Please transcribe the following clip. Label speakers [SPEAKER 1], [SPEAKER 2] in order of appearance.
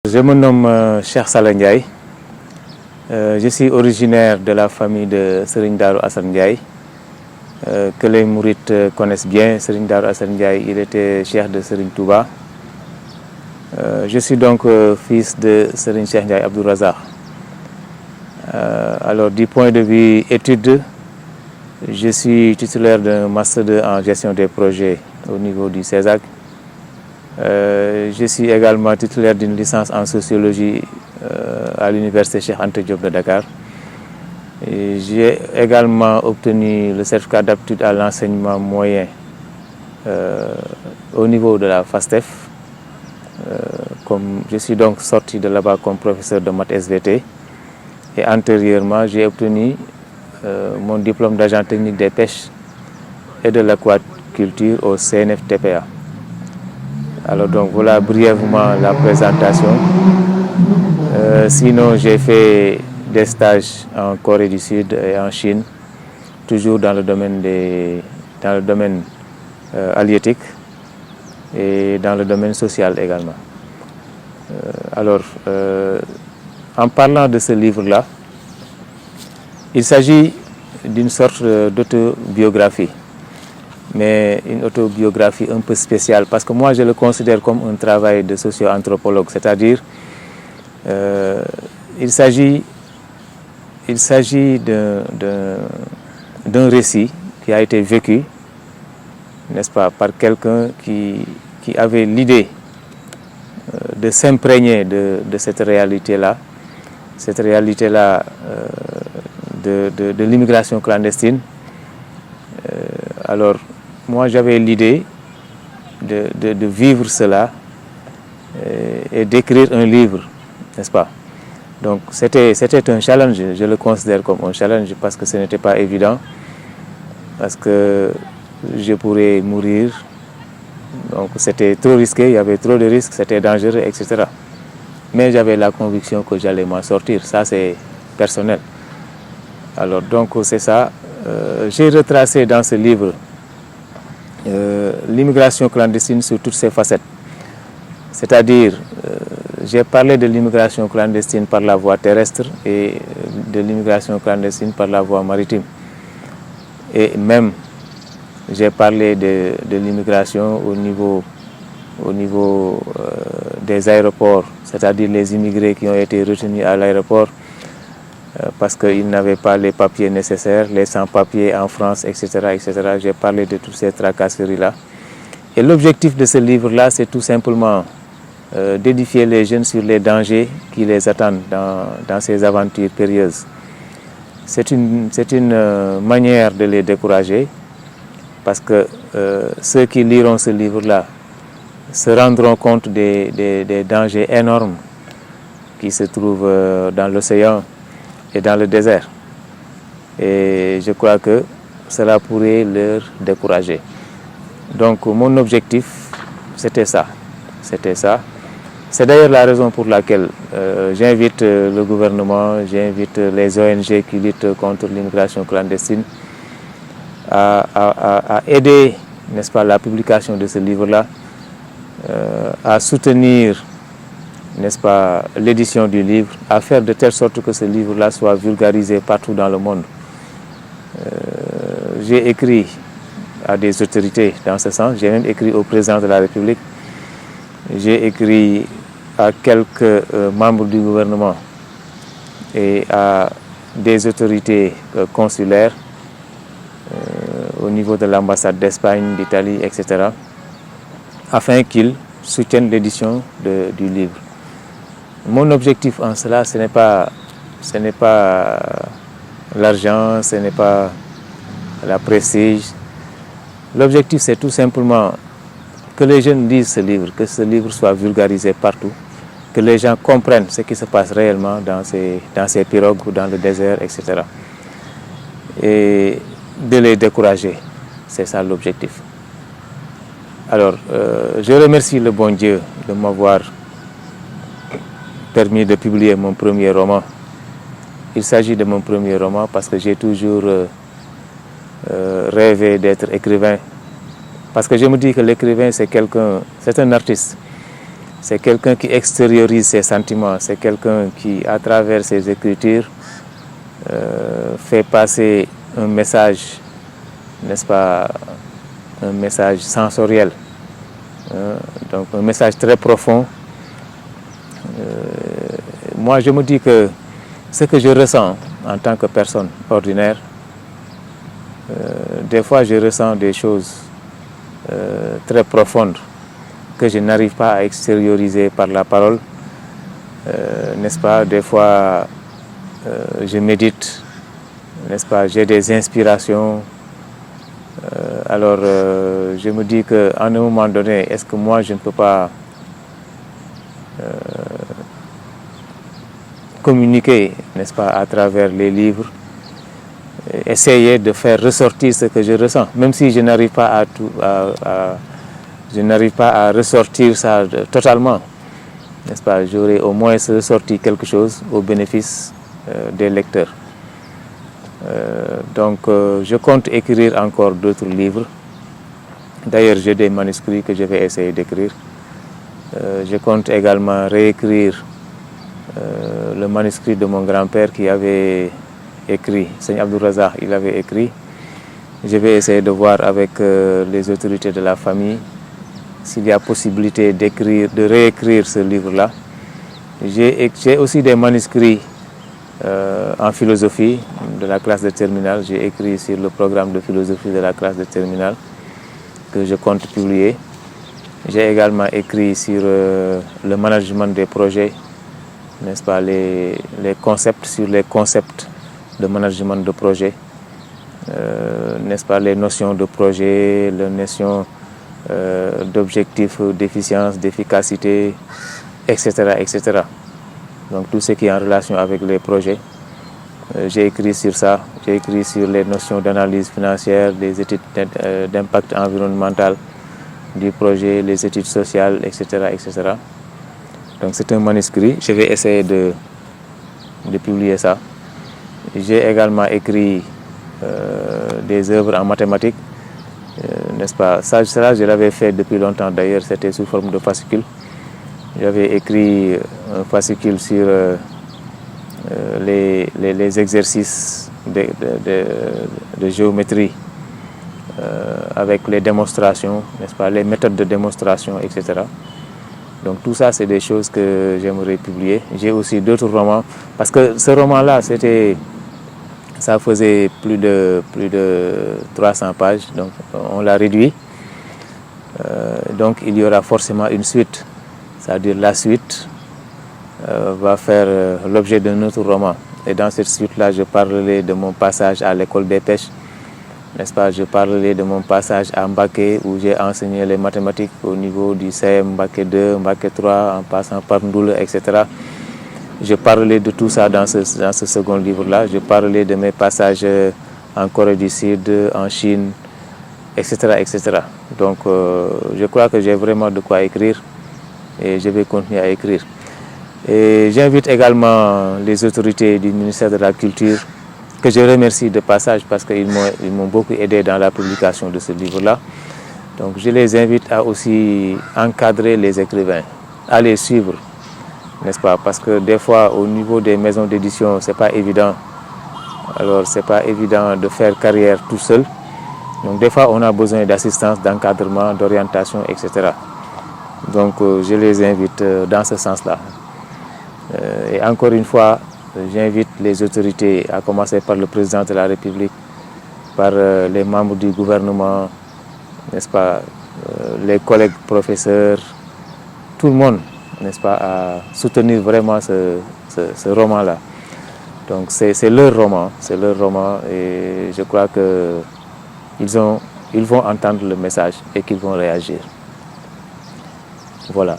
[SPEAKER 1] Je me nomme Cheikh Salla Ndiaye. Je suis originaire de la famille de Serigne Darou Assane Ndiaye, que les Mourites connaissent bien. Serigne Darou Assane Ndiaye, il était cheikh de Serigne Touba. Je suis donc fils de Serigne Cheikh Ndiaye Abdou Razak. Alors du point de vue études, je suis titulaire d'un master 2 en gestion des projets au niveau du CESAC. Je suis également titulaire d'une licence en sociologie à l'université Cheikh Anta Diop de Dakar. J'ai également obtenu le certificat d'aptitude à l'enseignement moyen au niveau de la FASTEF. Comme je suis donc sorti de là-bas comme professeur de maths SVT. Et antérieurement, j'ai obtenu mon diplôme d'agent technique des pêches et de l'aquaculture au CNFTPA. Alors donc voilà brièvement la présentation. Sinon, j'ai fait des stages en Corée du Sud et en Chine, toujours dans le domaine halieutique et dans le domaine social également. En parlant de ce livre-là, il s'agit d'une sorte d'autobiographie, mais une autobiographie un peu spéciale, parce que moi je le considère comme un travail de socio-anthropologue, c'est-à-dire il s'agit d'un récit qui a été vécu, n'est-ce pas, par quelqu'un qui avait l'idée de s'imprégner de cette réalité-là de l'immigration clandestine. Alors, moi j'avais l'idée de vivre cela et d'écrire un livre, n'est-ce pas? Donc c'était un challenge, je le considère comme un challenge parce que ce n'était pas évident, parce que je pourrais mourir, donc c'était trop risqué, il y avait trop de risques, c'était dangereux, etc. Mais j'avais la conviction que j'allais m'en sortir, ça c'est personnel. Alors donc c'est ça, j'ai retracé dans ce livre l'immigration clandestine sous toutes ses facettes. C'est-à-dire, j'ai parlé de l'immigration clandestine par la voie terrestre et de l'immigration clandestine par la voie maritime. Et même, j'ai parlé de l'immigration au niveau des aéroports, c'est-à-dire les immigrés qui ont été retenus à l'aéroport parce qu'ils n'avaient pas les papiers nécessaires, les sans-papiers en France, etc., etc. J'ai parlé de toutes ces tracasseries-là. Et l'objectif de ce livre-là, c'est tout simplement d'édifier les jeunes sur les dangers qui les attendent dans ces aventures périlleuses. C'est une manière de les décourager, parce que ceux qui liront ce livre-là se rendront compte des dangers énormes qui se trouvent dans l'océan et dans le désert. Et je crois que cela pourrait leur décourager. Donc mon objectif, c'était ça. C'est d'ailleurs la raison pour laquelle j'invite le gouvernement, j'invite les ONG qui luttent contre l'immigration clandestine à aider, n'est-ce pas, la publication de ce livre-là, à soutenir, n'est-ce pas, l'édition du livre, à faire de telle sorte que ce livre-là soit vulgarisé partout dans le monde. J'ai écrit à des autorités dans ce sens, j'ai même écrit au président de la République, j'ai écrit à quelques membres du gouvernement et à des autorités consulaires au niveau de l'ambassade d'Espagne, d'Italie, etc., afin qu'ils soutiennent l'édition du livre. Mon objectif en cela, ce n'est pas l'argent, ce n'est pas la prestige. L'objectif, c'est tout simplement que les jeunes lisent ce livre, que ce livre soit vulgarisé partout, que les gens comprennent ce qui se passe réellement dans ces pirogues ou dans le désert, etc. Et de les décourager, c'est ça l'objectif. Alors, je remercie le bon Dieu de m'avoir permis de publier mon premier roman. Il s'agit de mon premier roman parce que j'ai toujours rêvé d'être écrivain. Parce que je me dis que l'écrivain, c'est un artiste. C'est quelqu'un qui extériorise ses sentiments, c'est quelqu'un qui, à travers ses écritures, fait passer un message, n'est-ce pas, un message sensoriel, donc un message très profond. Moi, je me dis que ce que je ressens en tant que personne ordinaire, des fois je ressens des choses très profondes que je n'arrive pas à extérioriser par la parole, n'est-ce pas? Des fois, je médite, n'est-ce pas? J'ai des inspirations. Alors, je me dis qu'à un moment donné, est-ce que moi, je ne peux pas communiquer, n'est-ce pas, à travers les livres, essayer de faire ressortir ce que je ressens, même si je n'arrive pas je n'arrive pas à ressortir ça totalement, n'est-ce pas? J'aurais au moins ressorti quelque chose au bénéfice des lecteurs. Donc, je compte écrire encore d'autres livres. D'ailleurs, j'ai des manuscrits que je vais essayer d'écrire. Je compte également réécrire le manuscrit de mon grand-père qui avait écrit, Seigneur Abdou Razak, il avait écrit. Je vais essayer de voir avec les autorités de la famille s'il y a possibilité d'écrire, de réécrire ce livre-là. J'ai aussi des manuscrits en philosophie de la classe de terminale. J'ai écrit sur le programme de philosophie de la classe de terminale que je compte publier. J'ai également écrit sur le management des projets, n'est-ce pas, les concepts, sur les concepts de management de projet, n'est-ce pas, les notions de projet, les notions d'objectifs, d'efficience, d'efficacité, etc., etc. Donc tout ce qui est en relation avec les projets, j'ai écrit sur ça. J'ai écrit sur les notions d'analyse financière, les études d'impact environnemental du projet, les études sociales, etc., etc. Donc c'est un manuscrit. Je vais essayer de publier ça. J'ai également écrit des œuvres en mathématiques, n'est-ce pas? Ça, je l'avais fait depuis longtemps d'ailleurs, c'était sous forme de fascicule. J'avais écrit un fascicule sur les exercices de géométrie avec les démonstrations, n'est-ce pas, les méthodes de démonstration, etc. Donc tout ça, c'est des choses que j'aimerais publier. J'ai aussi d'autres romans, parce que ce roman-là, ça faisait plus de 300 pages, donc on l'a réduit. Donc il y aura forcément une suite, c'est-à-dire la suite va faire l'objet d'un autre roman. Et dans cette suite-là, je parlerai de mon passage à l'école des pêches, n'est-ce pas? Je parlerai de mon passage à Mbacké, où j'ai enseigné les mathématiques au niveau du CM Mbacké 2, Mbacké 3, en passant par Ndoula, etc. Je parlerai de tout ça dans ce second livre-là. Je parlerai de mes passages en Corée du Sud, en Chine, etc., etc. Donc, je crois que j'ai vraiment de quoi écrire et je vais continuer à écrire. Et j'invite également les autorités du ministère de la Culture, que je remercie de passage parce qu'ils m'ont beaucoup aidé dans la publication de ce livre-là. Donc, je les invite à aussi encadrer les écrivains, à les suivre, n'est-ce pas? Parce que des fois, au niveau des maisons d'édition, c'est pas évident. Alors, c'est pas évident de faire carrière tout seul. Donc, des fois, on a besoin d'assistance, d'encadrement, d'orientation, etc. Donc, je les invite dans ce sens-là. Et encore une fois, j'invite les autorités, à commencer par le président de la République, par les membres du gouvernement, n'est-ce pas, les collègues professeurs, tout le monde, n'est-ce pas, à soutenir vraiment ce roman-là. Donc c'est leur roman et je crois qu'ils vont entendre le message et qu'ils vont réagir. Voilà.